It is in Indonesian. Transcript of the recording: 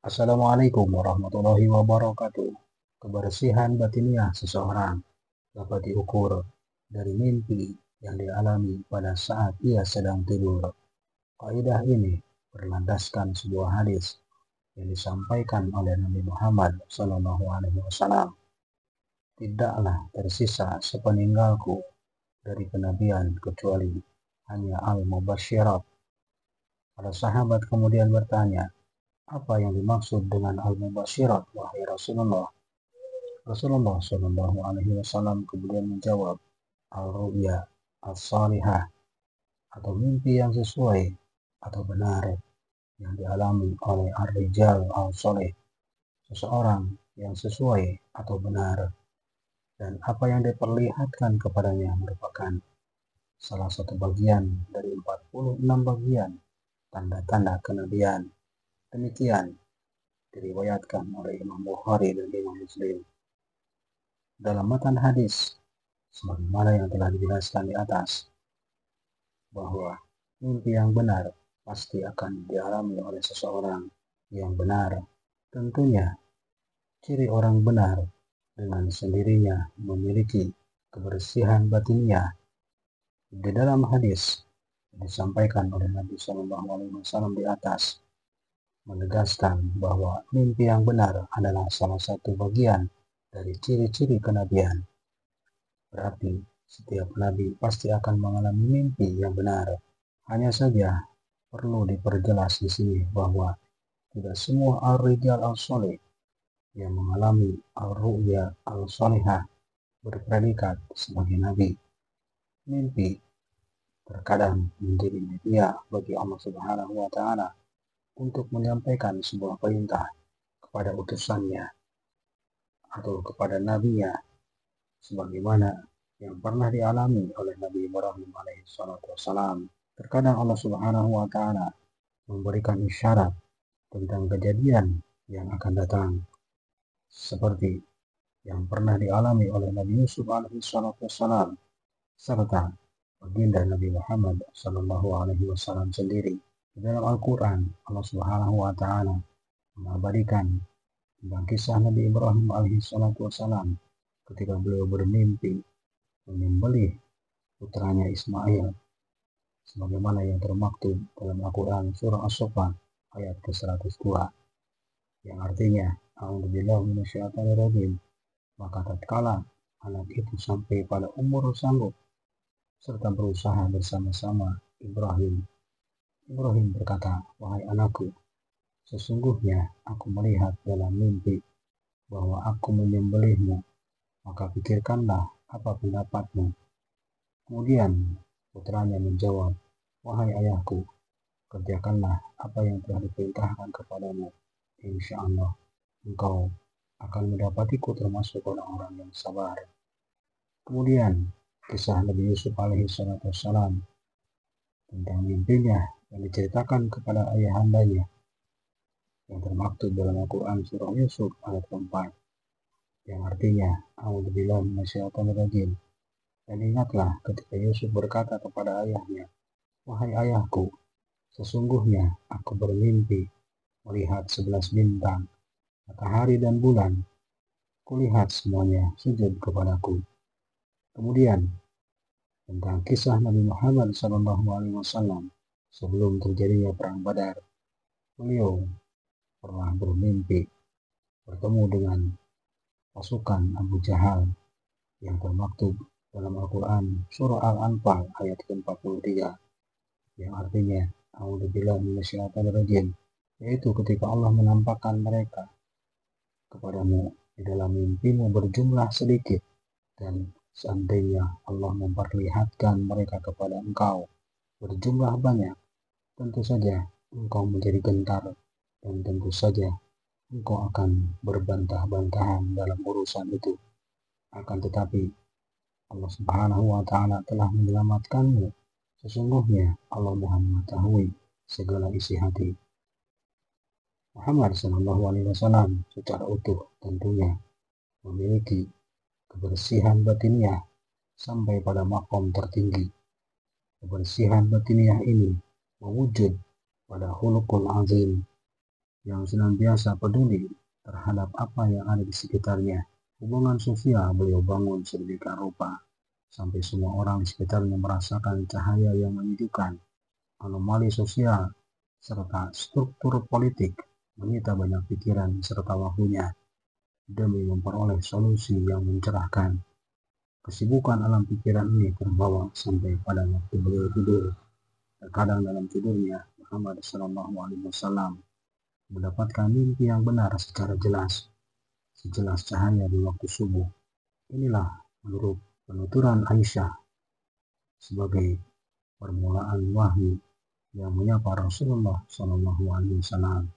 Assalamualaikum warahmatullahi wabarakatuh. Kebersihan batiniah seseorang dapat diukur dari mimpi yang dialami pada saat ia sedang tidur. Kaidah ini berlandaskan sebuah hadis yang disampaikan oleh Nabi Muhammad SAW. Tidaklah tersisa sepeninggalku dari kenabian kecuali hanya al-mubasyirat. Para sahabat kemudian bertanya, apa yang dimaksud dengan al-mubasyirat, wahai Rasulullah? Rasulullah Shallallahu Alaihi Wasallam kemudian menjawab, al-ru'ya al-salihah, atau mimpi yang sesuai atau benar yang dialami oleh ar-rijal al-soleh, seseorang yang sesuai atau benar, dan apa yang diperlihatkan kepadanya merupakan salah satu bagian dari 46 bagian tanda-tanda kenabian. Demikian diriwayatkan oleh Imam Bukhari dan Imam Muslim. Dalam matan hadis, sebagaimana yang telah dijelaskan di atas, bahwa mimpi yang benar pasti akan dialami oleh seseorang yang benar. Tentunya, ciri orang benar dengan sendirinya memiliki kebersihan batiniah. Di dalam hadis disampaikan oleh Nabi SAW di atas, menegaskan bahwa mimpi yang benar adalah salah satu bagian dari ciri-ciri kenabian. Berarti setiap nabi pasti akan mengalami mimpi yang benar. Hanya saja perlu diperjelas di sini bahwa tidak semua ar-rijal al-soleh yang mengalami ar-ru'ya al-solehah berpredikat sebagai nabi. Mimpi terkadang menjadi media bagi Allah Subhanahu wa Ta'ala untuk menyampaikan sebuah perintah kepada utusannya atau kepada nabinya, sebagaimana yang pernah dialami oleh Nabi Ibrahim alaihissalam. Terkadang Allah Subhanahu wa Ta'ala memberikan isyarat tentang kejadian yang akan datang, seperti yang pernah dialami oleh Nabi Yusuf alaihissalam serta baginda Nabi Muhammad SAW sendiri. Di dalam Al-Quran, Allah Subhanahu wa Ta'ala mengabadikan tentang kisah Nabi Ibrahim alaihissalam ketika beliau bermimpi menyembelih putranya Ismail, sebagaimana yang termaktub dalam Al-Quran surah As-Saffat ayat ke-102, yang artinya, a'udzubillahi minasyaitonirrajim, maka tatkala anak itu sampai pada umur sanggup serta berusaha bersama-sama Ibrahim berkata, wahai anakku, sesungguhnya aku melihat dalam mimpi bahwa aku menyembelihmu, maka pikirkanlah apa pendapatmu. Kemudian putranya menjawab, wahai ayahku, kerjakanlah apa yang telah diperintahkan kepadamu. Insya Allah engkau akan mendapatiku termasuk orang-orang yang sabar. Kemudian kisah Nabi Yusuf alaihissalam tentang mimpinya yang diceritakan kepada ayahandanya yang termaktub dalam Al-Quran surah Yusuf ayat keempat, yang artinya, a'udzubillahi minasyaitonirrajim. Dan ingatlah ketika Yusuf berkata kepada ayahnya, wahai ayahku, sesungguhnya aku bermimpi melihat 11 bintang, matahari dan bulan. Kulihat semuanya sujud kepadaku. Kemudian tentang kisah Nabi Muhammad SAW sebelum terjadinya perang Badar, beliau pernah bermimpi bertemu dengan pasukan Abu Jahal yang termaktub dalam Al-Quran surah Al-Anfal ayat ke-43, yang artinya, a'udzubillahi minasyaitonirrajim, yaitu ketika Allah menampakkan mereka kepadamu di dalam mimpimu berjumlah sedikit, dan seandainya Allah memperlihatkan mereka kepada engkau berjumlah banyak, tentu saja engkau menjadi gentar dan tentu saja engkau akan berbantah-bantahan dalam urusan itu. Akan tetapi Allah Subhanahu wa Ta'ala telah menyelamatkanmu. Sesungguhnya Allah Maha mengetahui segala isi hati. Muhammad SAW secara utuh tentunya memiliki kebersihan batiniah sampai pada makom tertinggi. Kebersihan batiniah ini mewujud pada khuluqul azim, yang senantiasa peduli terhadap apa yang ada di sekitarnya. Hubungan sosial beliau bangun sedemikian rupa sampai semua orang di sekitarnya merasakan cahaya yang menyejukkan. Anomali sosial serta struktur politik menyita banyak pikiran serta waktunya demi memperoleh solusi yang mencerahkan. Kesibukan alam pikiran ini terbawa sampai pada waktu beliau tidur. Terkadang dalam tidurnya Muhammad SAW mendapatkan mimpi yang benar secara jelas, sejelas cahaya di waktu subuh. Inilah menurut penuturan Aisyah sebagai permulaan wahyu yang menyapa Rasulullah SAW.